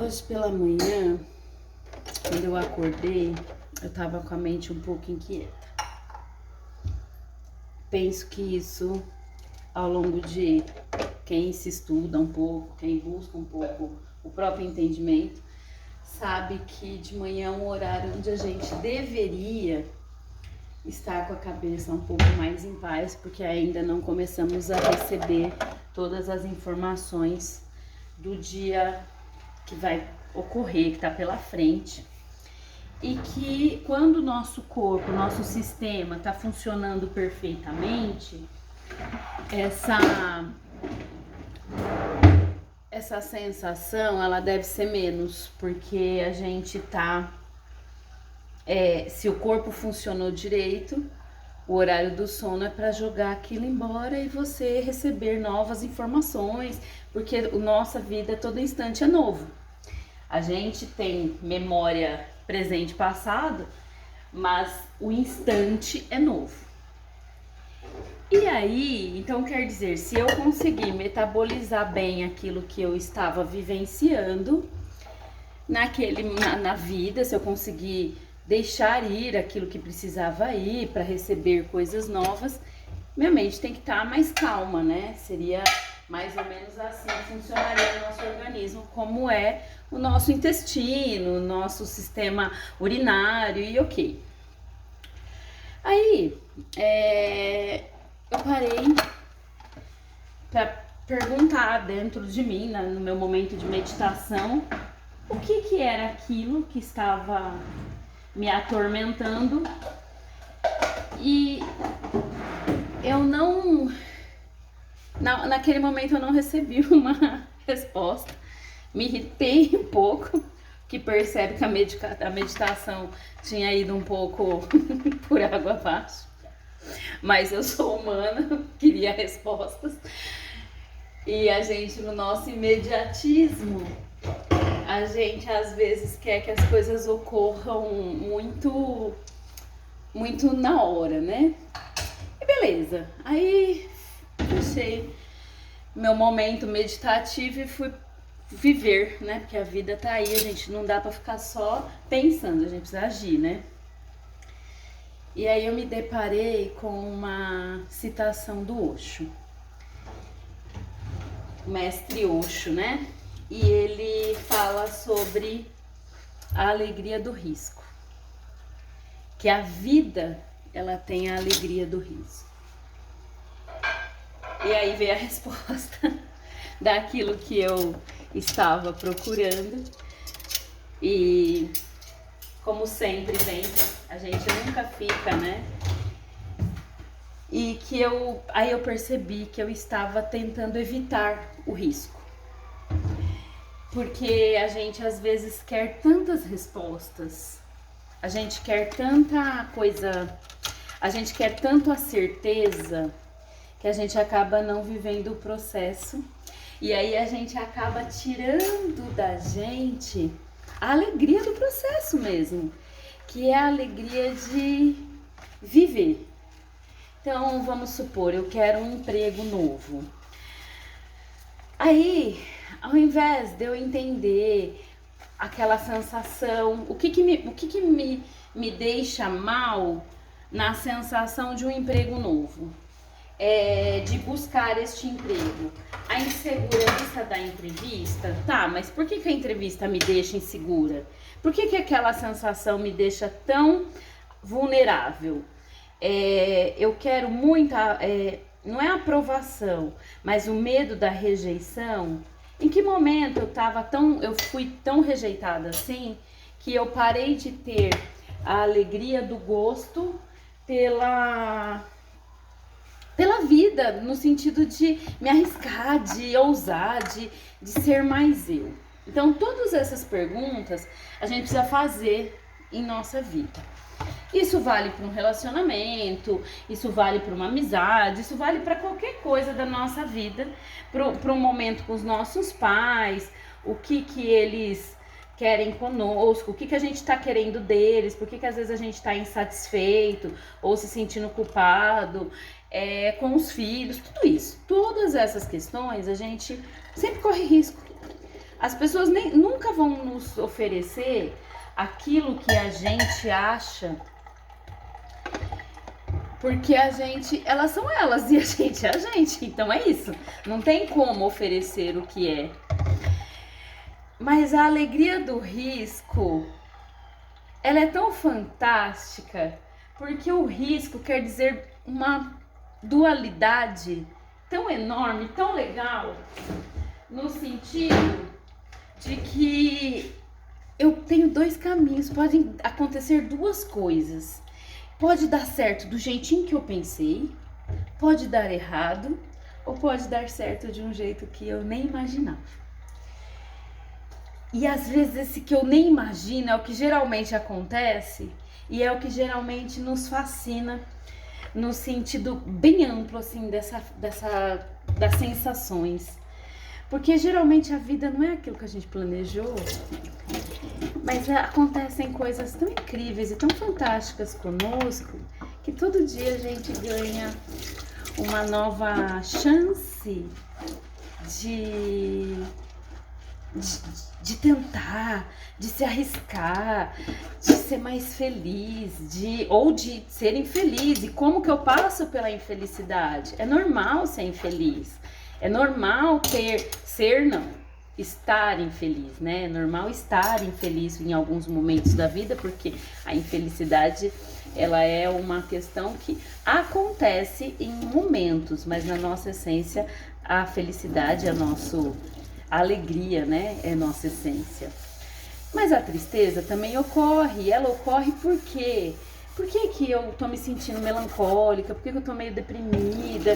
Hoje pela manhã, quando eu acordei, eu tava com a mente um pouco inquieta. Penso que isso, ao longo de quem se estuda um pouco, quem busca um pouco o próprio entendimento, sabe que de manhã é um horário onde a gente deveria estar com a cabeça um pouco mais em paz, porque ainda não começamos a receber todas as informações do dia que vai ocorrer, que está pela frente. E que quando o nosso corpo, o nosso sistema está funcionando perfeitamente, essa sensação ela deve ser menos, porque a gente tá, se o corpo funcionou direito, o horário do sono é para jogar aquilo embora e você receber novas informações, porque a nossa vida todo instante é novo. A gente tem memória presente e passado, mas o instante é novo. E aí, então quer dizer, se eu conseguir metabolizar bem aquilo que eu estava vivenciando na vida, se eu conseguir deixar ir aquilo que precisava ir para receber coisas novas, minha mente tem que estar mais calma, né? Seria mais ou menos assim que funcionaria o nosso organismo, como é o nosso intestino, o nosso sistema urinário e ok. Aí, eu parei para perguntar dentro de mim, no meu momento de meditação, o que era aquilo que estava me atormentando, e eu não... Naquele momento eu não recebi uma resposta, me irritei um pouco, que percebe que a meditação tinha ido um pouco por água abaixo, mas eu sou humana, queria respostas, e a gente no nosso imediatismo, a gente às vezes quer que as coisas ocorram muito na hora, né? E beleza, aí fechei meu momento meditativo e fui viver, né? Porque a vida tá aí, a gente não dá pra ficar só pensando, a gente precisa agir, né? E aí eu me deparei com uma citação do Osho, o mestre Osho, né? E ele fala sobre a alegria do risco, que a vida, ela tem a alegria do risco. E aí veio a resposta daquilo que eu estava procurando. E como sempre vem, a gente nunca fica, né? E que aí eu percebi que eu estava tentando evitar o risco. Porque a gente às vezes quer tantas respostas, a gente quer tanta coisa, a gente quer tanto a certeza, que a gente acaba não vivendo o processo, e aí a gente acaba tirando da gente a alegria do processo mesmo, que é a alegria de viver. Então, vamos supor, eu quero um emprego novo. Aí, ao invés de eu entender aquela sensação, o que me deixa mal na sensação de um emprego novo, de buscar este emprego, a insegurança da entrevista, tá, mas por que a entrevista me deixa insegura? Por que aquela sensação me deixa tão vulnerável? Eu quero muita, não é aprovação, mas o medo da rejeição. Em que momento eu fui tão rejeitada assim, que eu parei de ter a alegria do gosto pela vida, no sentido de me arriscar, de ousar, de ser mais eu. Então, todas essas perguntas a gente precisa fazer em nossa vida. Isso vale para um relacionamento, isso vale para uma amizade, isso vale para qualquer coisa da nossa vida, para um momento com os nossos pais, o que eles querem conosco, o que a gente está querendo deles, por que às vezes a gente está insatisfeito ou se sentindo culpado, com os filhos, tudo isso. Todas essas questões a gente sempre corre risco. As pessoas nunca vão nos oferecer aquilo que a gente acha, porque elas são elas e a gente é a gente. Então é isso. Não tem como oferecer o que é. Mas a alegria do risco, ela é tão fantástica, porque o risco quer dizer uma dualidade tão enorme, tão legal, no sentido de que eu tenho dois caminhos, podem acontecer duas coisas. Pode dar certo do jeitinho que eu pensei, pode dar errado, ou pode dar certo de um jeito que eu nem imaginava. E às vezes esse que eu nem imagino é o que geralmente acontece e é o que geralmente nos fascina, no sentido bem amplo assim das sensações. Porque geralmente a vida não é aquilo que a gente planejou, mas acontecem coisas tão incríveis e tão fantásticas conosco que todo dia a gente ganha uma nova chance de tentar, de se arriscar, de ser mais feliz, ou de ser infeliz. E como que eu passo pela infelicidade? É normal ser infeliz, é normal estar infeliz, né? É normal estar infeliz em alguns momentos da vida, porque a infelicidade, ela é uma questão que acontece em momentos, mas na nossa essência, a felicidade é a alegria, né? É nossa essência. Mas a tristeza também ocorre. Ela ocorre por quê? Por que eu tô me sentindo melancólica? Por que eu tô meio deprimida?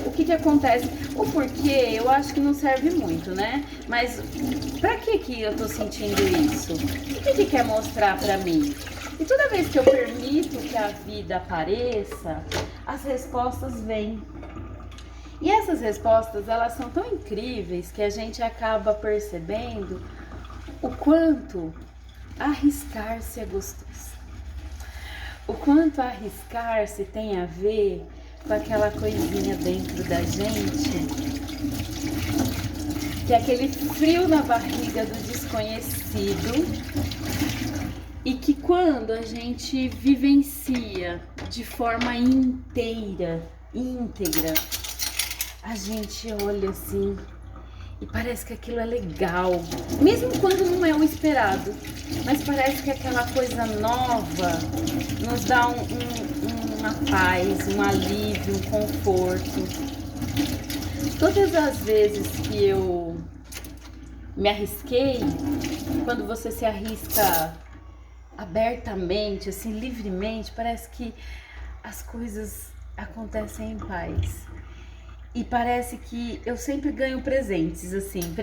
O que acontece? O porquê eu acho que não serve muito, né? Mas pra que eu tô sentindo isso? O que quer mostrar pra mim? E toda vez que eu permito que a vida apareça, as respostas vêm. E essas respostas, elas são tão incríveis que a gente acaba percebendo o quanto arriscar-se é gostoso. O quanto arriscar-se tem a ver com aquela coisinha dentro da gente, que é aquele frio na barriga do desconhecido, e que quando a gente vivencia de forma íntegra, a gente olha assim e parece que aquilo é legal, mesmo quando não é o esperado, mas parece que aquela coisa nova nos dá uma paz, um alívio, um conforto. Todas as vezes que eu me arrisquei, quando você se arrisca abertamente, assim, livremente, parece que as coisas acontecem em paz. E parece que eu sempre ganho presentes, assim,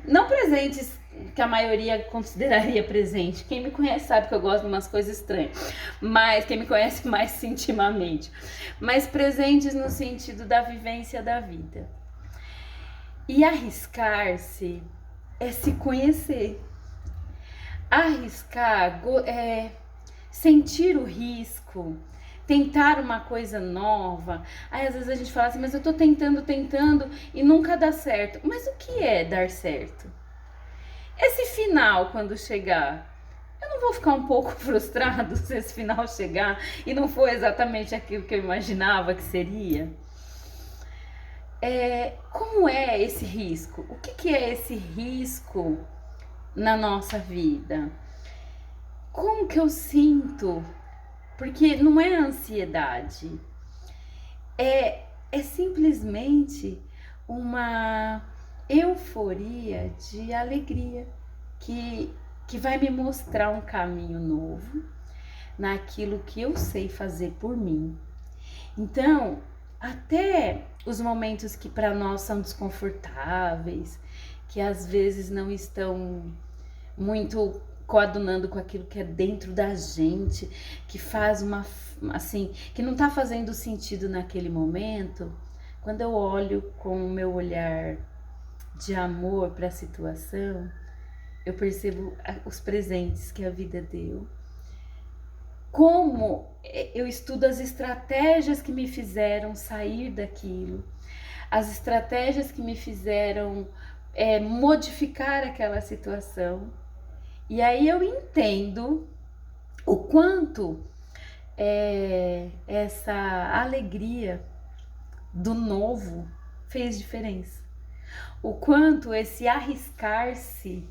não presentes que a maioria consideraria presente. Quem me conhece sabe que eu gosto de umas coisas estranhas, mas quem me conhece mais intimamente. Mas presentes no sentido da vivência da vida. E arriscar-se é se conhecer. Arriscar é sentir o risco, tentar uma coisa nova. Aí às vezes a gente fala assim, mas eu tô tentando e nunca dá certo. Mas o que é dar certo? Esse final, quando chegar, eu não vou ficar um pouco frustrado se esse final chegar e não for exatamente aquilo que eu imaginava que seria? Como é esse risco? O que é esse risco na nossa vida? Como que eu sinto? Porque não é ansiedade, é simplesmente uma euforia de alegria que vai me mostrar um caminho novo naquilo que eu sei fazer por mim. Então, até os momentos que para nós são desconfortáveis, que às vezes não estão muito coadunando com aquilo que é dentro da gente, que faz que não tá fazendo sentido naquele momento, quando eu olho com o meu olhar de amor para a situação, eu percebo os presentes que a vida deu. Como eu estudo as estratégias que me fizeram sair daquilo, as estratégias que me fizeram modificar aquela situação. E aí eu entendo o quanto essa alegria do novo fez diferença. O quanto esse arriscar-se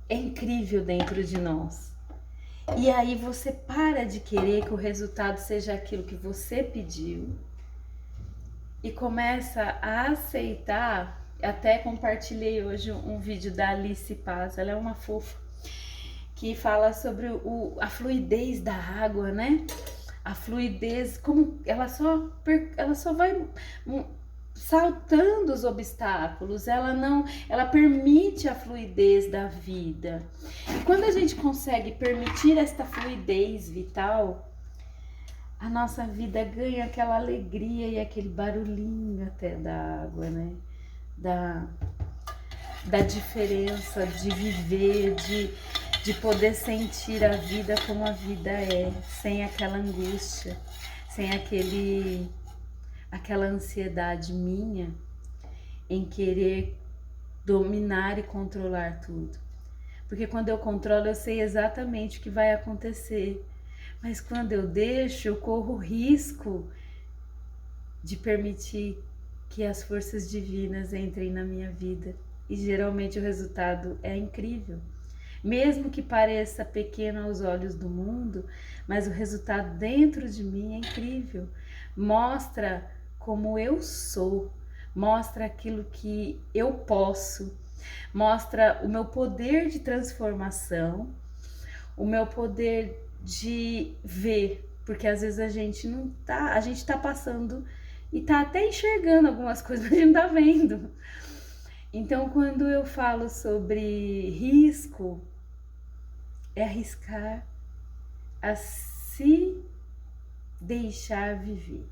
é incrível dentro de nós. E aí você para de querer que o resultado seja aquilo que você pediu e começa a aceitar. Até compartilhei hoje um vídeo da Alice Paz, ela é uma fofa, que fala sobre a fluidez da água, né? A fluidez, como ela só vai saltando os obstáculos, ela permite a fluidez da vida. E quando a gente consegue permitir esta fluidez vital, a nossa vida ganha aquela alegria e aquele barulhinho até da água, né? Da diferença de viver, de poder sentir a vida como a vida é, sem aquela angústia, sem aquela ansiedade minha em querer dominar e controlar tudo. Porque quando eu controlo, eu sei exatamente o que vai acontecer. Mas quando eu deixo, eu corro o risco de permitir que as forças divinas entrem na minha vida. E geralmente o resultado é incrível. Mesmo que pareça pequeno aos olhos do mundo, mas o resultado dentro de mim é incrível. Mostra como eu sou, mostra aquilo que eu posso, mostra o meu poder de transformação, o meu poder de ver, porque às vezes a gente tá passando e tá até enxergando algumas coisas, mas a gente não tá vendo. Então, quando eu falo sobre risco, é arriscar a se deixar viver.